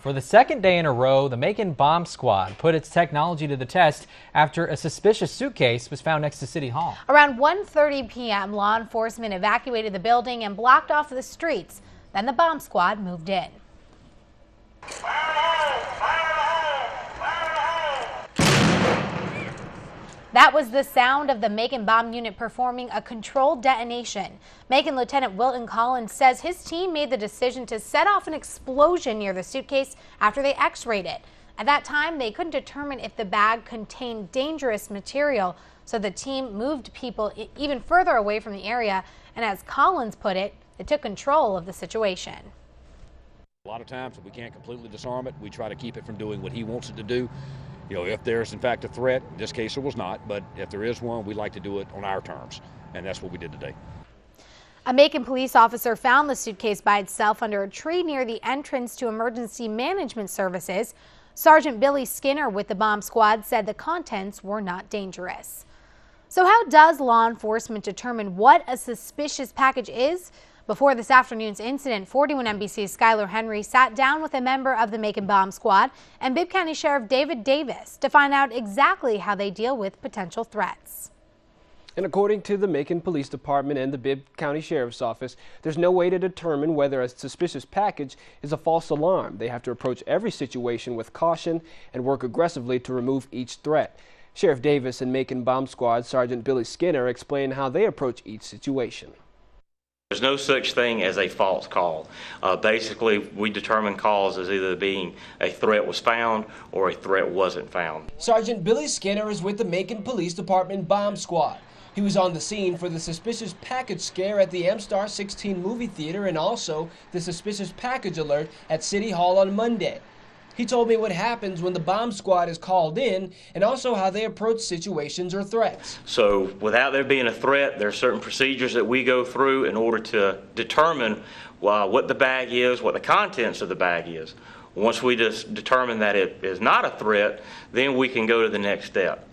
For the second day in a row, the Macon Bomb Squad put its technology to the test after a suspicious suitcase was found next to City Hall. Around 1:30 p.m., law enforcement evacuated the building and blocked off the streets. Then the bomb squad moved in. That was the sound of the Macon bomb unit performing a controlled detonation. Macon Lieutenant Wilton Collins says his team made the decision to set off an explosion near the suitcase after they x-rayed it. At that time, they couldn't determine if the bag contained dangerous material, so the team moved people even further away from the area, and as Collins put it, they took control of the situation. A lot of times, if we can't completely disarm it, we try to keep it from doing what he wants it to do. You know, if there's in fact a threat, in this case there was not, but if there is one, we like to do it on our terms, and that's what we did today. A Macon police officer found the suitcase by itself under a tree near the entrance to Emergency Management Services. Sergeant Billy Skinner with the bomb squad said the contents were not dangerous. So how does law enforcement determine what a suspicious package is? Before this afternoon's incident, 41 NBC's Skylar Henry sat down with a member of the Macon Bomb Squad and Bibb County Sheriff David Davis to find out exactly how they deal with potential threats. And according to the Macon Police Department and the Bibb County Sheriff's Office, there's no way to determine whether a suspicious package is a false alarm. They have to approach every situation with caution and work aggressively to remove each threat. Sheriff Davis and Macon Bomb Squad Sergeant Billy Skinner explain how they approach each situation. There's no such thing as a false call. Basically, we determine calls as either being a threat was found or a threat wasn't found. Sergeant Billy Skinner is with the Macon Police Department Bomb Squad. He was on the scene for the suspicious package scare at the M-Star 16 movie theater and also the suspicious package alert at City Hall on Monday. He told me what happens when the bomb squad is called in and also how they approach situations or threats. So without there being a threat, there are certain procedures that we go through in order to determine what the bag is, what the contents of the bag is. Once we just determine that it is not a threat, then we can go to the next step.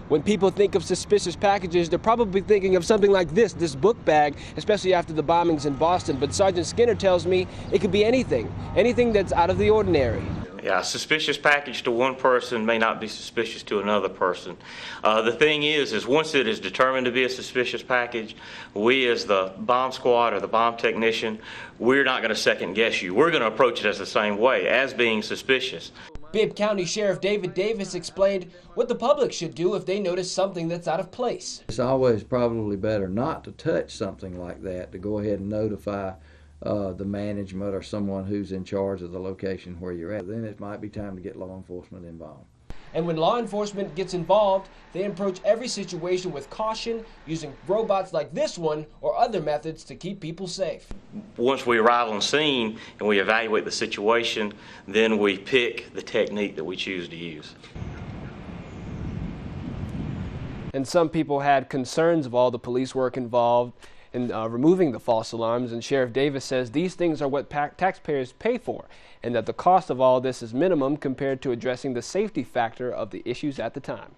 When people think of suspicious packages, they're probably thinking of something like this book bag, especially after the bombings in Boston. But Sergeant Skinner tells me it could be anything that's out of the ordinary. Yeah, a suspicious package to one person may not be suspicious to another person. The thing is once it is determined to be a suspicious package, we as the bomb squad or the bomb technician, we're not going to second guess you. We're going to approach it as the same way, as being suspicious. Bibb County Sheriff David Davis explained what the public should do if they notice something that's out of place. It's always probably better not to touch something like that, to go ahead and notify the management or someone who's in charge of the location where you're at. Then it might be time to get law enforcement involved. And when law enforcement gets involved, they approach every situation with caution, using robots like this one or other methods to keep people safe. Once we arrive on scene and we evaluate the situation, then we pick the technique that we choose to use. And some people had concerns of all the police work involved in removing the false alarms, and Sheriff Davis says these things are what taxpayers pay for, and that the cost of all this is minimum compared to addressing the safety factor of the issues at the time.